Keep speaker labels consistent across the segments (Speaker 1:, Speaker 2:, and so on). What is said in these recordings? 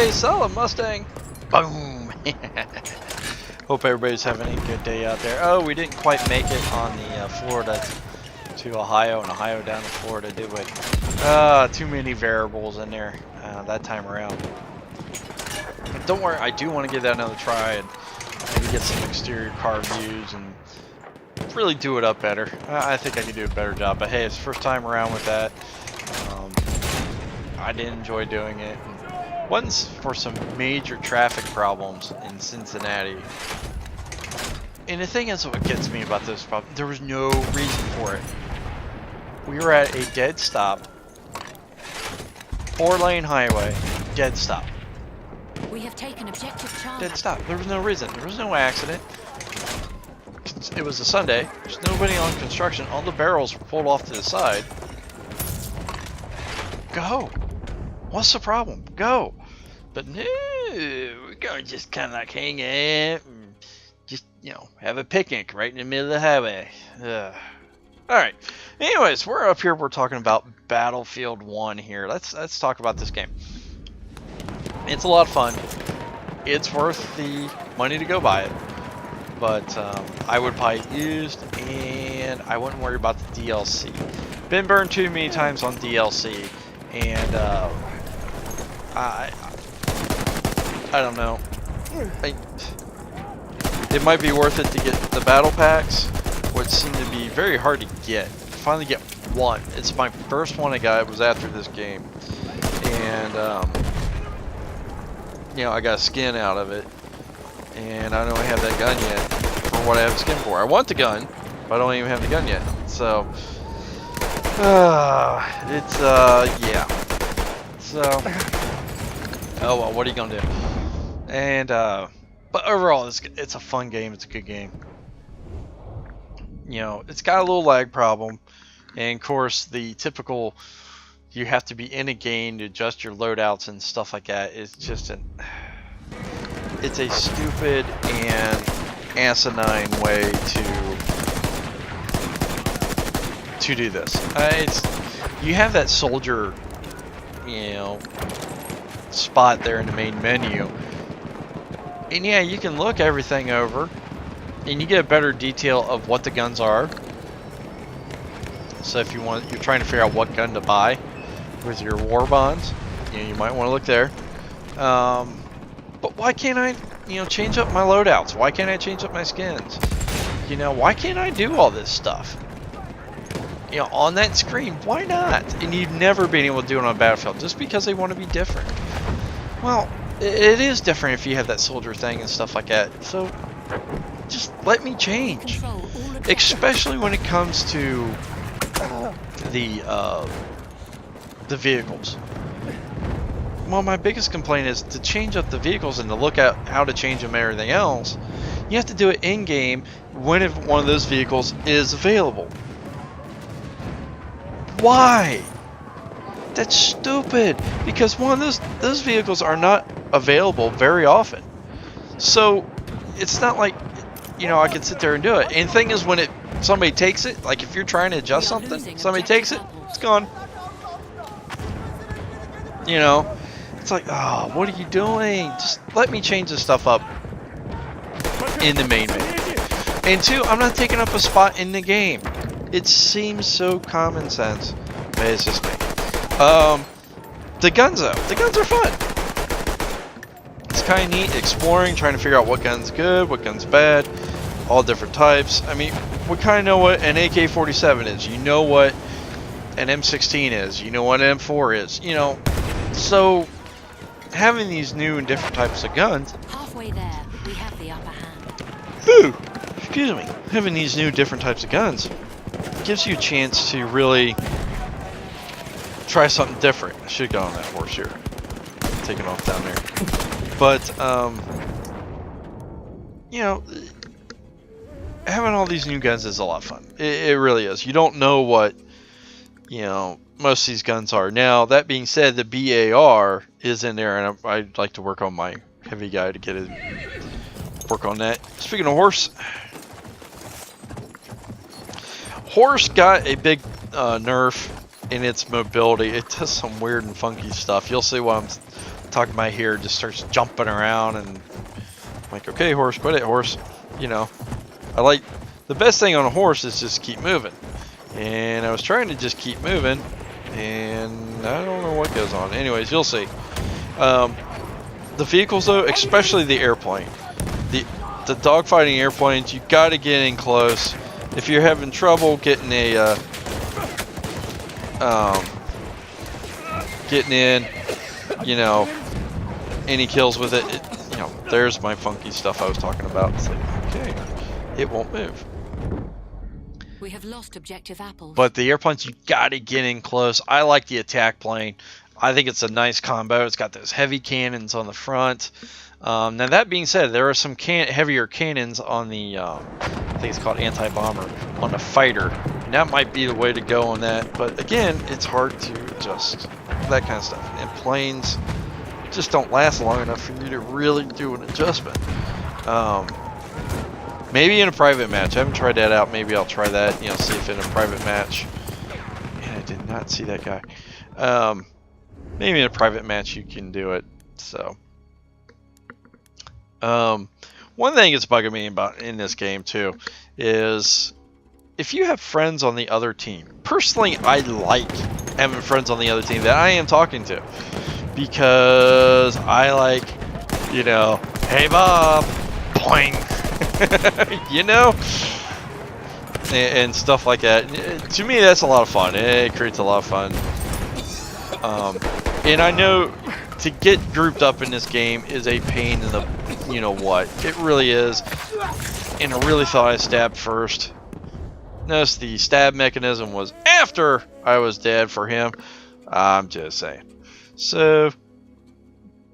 Speaker 1: Hey, sell a Mustang. Boom. Hope everybody's having a good day out there. Oh, we didn't quite make it on the Florida to Ohio and Ohio down to Florida, did we? Too many variables in there that time around. But don't worry, I do want to give that another try and maybe get some exterior car views and really do it up better. I think I could do a better job, but hey, it's the first time around with that. I did enjoy doing it. Once for some major traffic problems in Cincinnati. And the thing is, what gets me about this problem, there was no reason for it. We were at a dead stop, 4-lane highway, dead stop.
Speaker 2: We have taken objective Charlie.
Speaker 1: Dead stop. There was no reason. There was no accident. It was a Sunday. There's nobody on construction. All the barrels were pulled off to the side. Go. What's the problem? Go. But no, we're gonna just kind of like hang out and just, you know, have a picnic right in the middle of the highway. Alright. Anyways, we're up here. We're talking about Battlefield 1 here. Let's talk about this game. It's a lot of fun. It's worth the money to go buy it. But I would buy it used, and I wouldn't worry about the DLC. Been burned too many times on DLC, and I don't know. It might be worth it to get the battle packs, which seem to be very hard to get. Finally get one. It's my first one I got. It was after this game, and you know, I got a skin out of it, and I don't have that gun yet for what I have a skin for. I want the gun, but I don't even have the gun yet. So it's yeah. So oh well, what are you gonna do? And but overall, it's a fun game. It's a good game. You know, it's got a little lag problem, and of course the typical, you have to be in a game to adjust your loadouts and stuff like that. It's just it's a stupid and asinine way to do this. You have that soldier, you know, spot there in the main menu, and yeah, you can look everything over, and you get a better detail of what the guns are. So if you're trying to figure out what gun to buy with your war bonds, you know, you might want to look there. But why can't I, you know, change up my loadouts? Why can't I change up my skins? You know, why can't I do all this stuff? You know, on that screen, why not? And you've never been able to do it on Battlefield just because they want to be different. Well, it is different if you have that soldier thing and stuff like that. So just let me change, especially when it comes to the vehicles. Well, my biggest complaint is to change up the vehicles and to look at how to change them and everything else. You have to do it in game when one of those vehicles is available. Why? That's stupid, because one of those vehicles are not available very often. So it's not like, you know, I can sit there and do it. And the thing is, when somebody takes it, like if you're trying to adjust something, somebody takes it, it's gone. You know, it's like, oh, what are you doing? Just let me change this stuff up in the main menu. And two, I'm not taking up a spot in the game. It seems so common sense. Maybe it's just me. The guns though, the guns are fun. It's kind of neat exploring, trying to figure out what gun's good, what gun's bad, all different types. I mean, we kind of know what an AK-47 is. You know what an M16 is. You know what an M4 is. You know, so having these new and different types of guns.
Speaker 2: Halfway there, we have the upper hand.
Speaker 1: Ooh, excuse me. Having these new different types of guns gives you a chance to really try something different. I should go on that horse here. Taking off down there. But, you know, having all these new guns is a lot of fun. It really is. You don't know what, you know, most of these guns are. Now, that being said, the BAR is in there, and I'd like to work on my heavy guy to get it, work on that. Speaking of horse, horse got a big nerf in its mobility. It does some weird and funky stuff. You'll see what I'm talking about here just starts jumping around, and I'm like, okay, horse, quit it, horse. You know, I like the best thing on a horse is just keep moving, and I was trying to just keep moving, and I don't know what goes on. Anyways, you'll see. The vehicles though, especially the airplane, the dogfighting airplanes, you got to get in close. If you're having trouble getting a getting in, you know, any kills with it, you know, there's my funky stuff I was talking about. It's like, okay, it won't move.
Speaker 2: We have lost objective apples.
Speaker 1: But the airplanes, you gotta get in close. I like the attack plane. I think it's a nice combo. It's got those heavy cannons on the front. Now that being said, there are some heavier cannons on the, I think it's called anti-bomber, on the fighter. And that might be the way to go on that. But again, it's hard to adjust that kind of stuff. And planes just don't last long enough for you to really do an adjustment. Maybe in a private match. I haven't tried that out. Maybe I'll try that, you know, see if in a private match. Man, I did not see that guy. Maybe in a private match you can do it. So, one thing that's bugging me about in this game too is if you have friends on the other team. Personally, I like having friends on the other team that I am talking to, because I like, you know, hey Bob, boing, you know, and stuff like that. To me, that's a lot of fun. It creates a lot of fun. And I know to get grouped up in this game is a pain in the, you know what, it really is. And I really thought I stabbed first. Notice the stab mechanism was after I was dead for him. I'm just saying. So,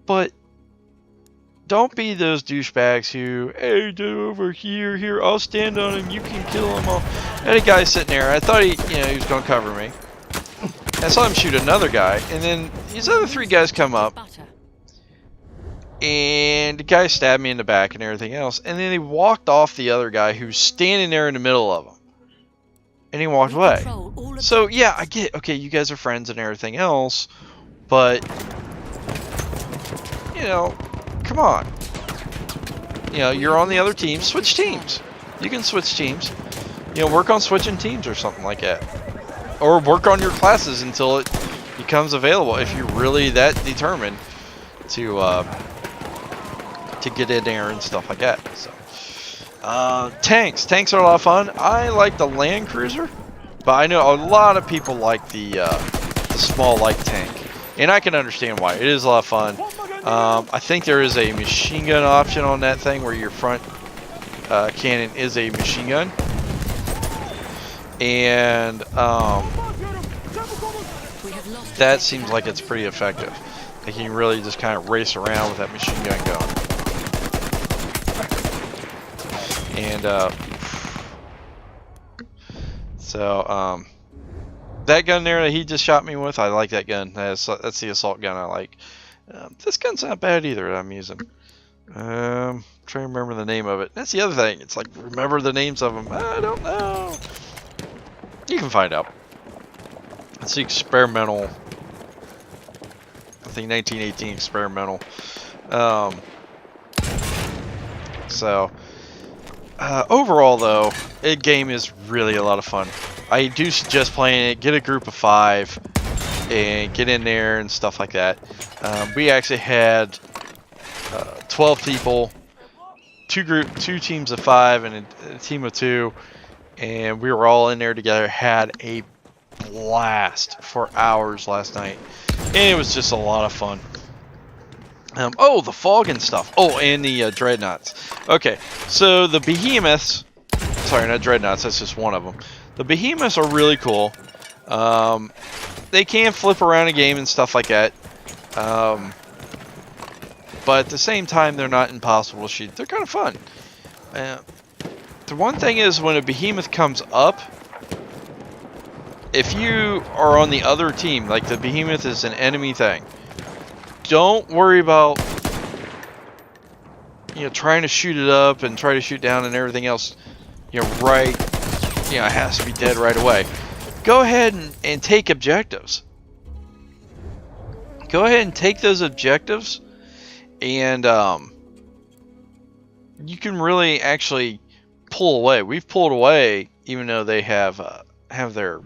Speaker 1: but don't be those douchebags who, hey, do over here, I'll stand on him, you can kill him all. I had a guy sitting there, I thought he was going to cover me. I saw him shoot another guy, and then these other three guys come up, and the guy stabbed me in the back and everything else, and then he walked off the other guy who's standing there in the middle of them, and he walked away. So yeah, I get, okay, you guys are friends and everything else, but you know, come on, you know, you're on the other team, switch teams. You can switch teams, you know, work on switching teams or something like that. Or work on your classes until it becomes available if you're really that determined to get in there and stuff like that. So, tanks are a lot of fun. I like the Land Cruiser, but I know a lot of people like the small light tank, and I can understand why. It is a lot of fun. I think there is a machine gun option on that thing where your front cannon is a machine gun. And that seems like it's pretty effective. Like you can really just kind of race around with that machine gun going. And so that gun there that he just shot me with, I like that gun. That's the assault gun I like. This gun's not bad either that I'm using. Trying to remember the name of it. That's the other thing. It's like, remember the names of them. I don't know. You can find out. It's the experimental, I think 1918 experimental. So overall though, the game is really a lot of fun. I do suggest playing it. Get a group of 5 and get in there and stuff like that. We actually had 12 people, two teams of 5 and a team of 2. And we were all in there together, had a blast for hours last night. And it was just a lot of fun. Oh, the fog and stuff. Oh, and the dreadnoughts. Okay, so the behemoths, sorry, not dreadnoughts, that's just one of them. The behemoths are really cool. They can flip around a game and stuff like that. But at the same time, they're not impossible to shoot. They're kind of fun. The one thing is, when a behemoth comes up, if you are on the other team, like the behemoth is an enemy thing, don't worry about, you know, trying to shoot it up and try to shoot down and everything else, you know, right, you know, it has to be dead right away. Go ahead and take objectives. go ahead and take those objectives, and you can really actually pull away. We've pulled away, even though they have their,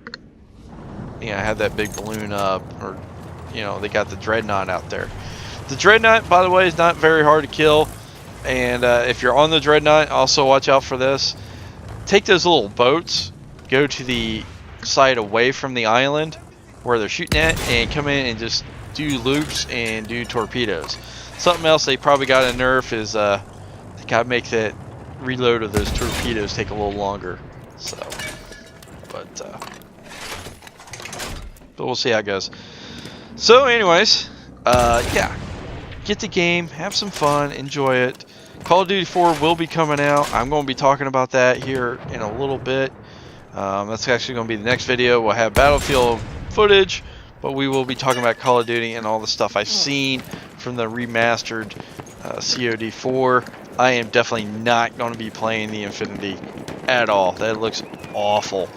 Speaker 1: have that big balloon up, or they got the dreadnought out there. The dreadnought, by the way, is not very hard to kill, and if you're on the dreadnought, also watch out for this. Take those little boats, go to the side away from the island where they're shooting at, and come in and just do loops and do torpedoes. Something else they probably got to nerf is they got to make that reload of those torpedoes take a little longer. So, but we'll see how it goes. So, anyways, yeah, get the game, have some fun, enjoy it. Call of Duty 4 will be coming out. I'm going to be talking about that here in a little bit. That's actually going to be the next video. We'll have Battlefield footage, but we will be talking about Call of Duty and all the stuff I've seen from the remastered COD 4. I am definitely not going to be playing the Infinity at all. That looks awful.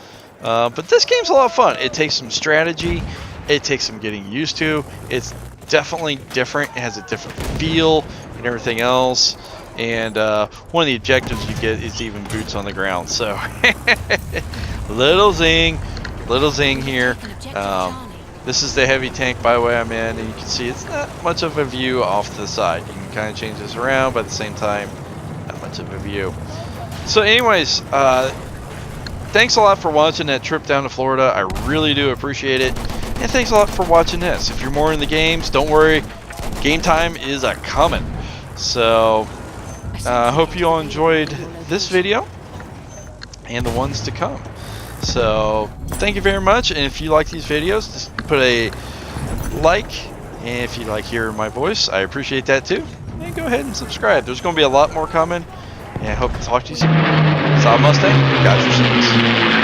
Speaker 1: But this game's a lot of fun. It takes some strategy. It takes some getting used to. It's definitely different. It has a different feel and everything else. And one of the objectives you get is even boots on the ground. So little zing here. This is the heavy tank, by the way, I'm in, and you can see it's not much of a view off to the side. You can kind of change this around, but at the same time, not much of a view. So anyways, thanks a lot for watching that trip down to Florida. I really do appreciate it. And thanks a lot for watching this. If you're more in the games, don't worry. Game time is a-coming. So, I hope you all enjoyed this video and the ones to come. So, thank you very much. And if you like these videos, just put a like. And if you like hearing my voice, I appreciate that too. And go ahead and subscribe. There's going to be a lot more coming. And I hope to talk to you soon. Saw Mustang, got your service.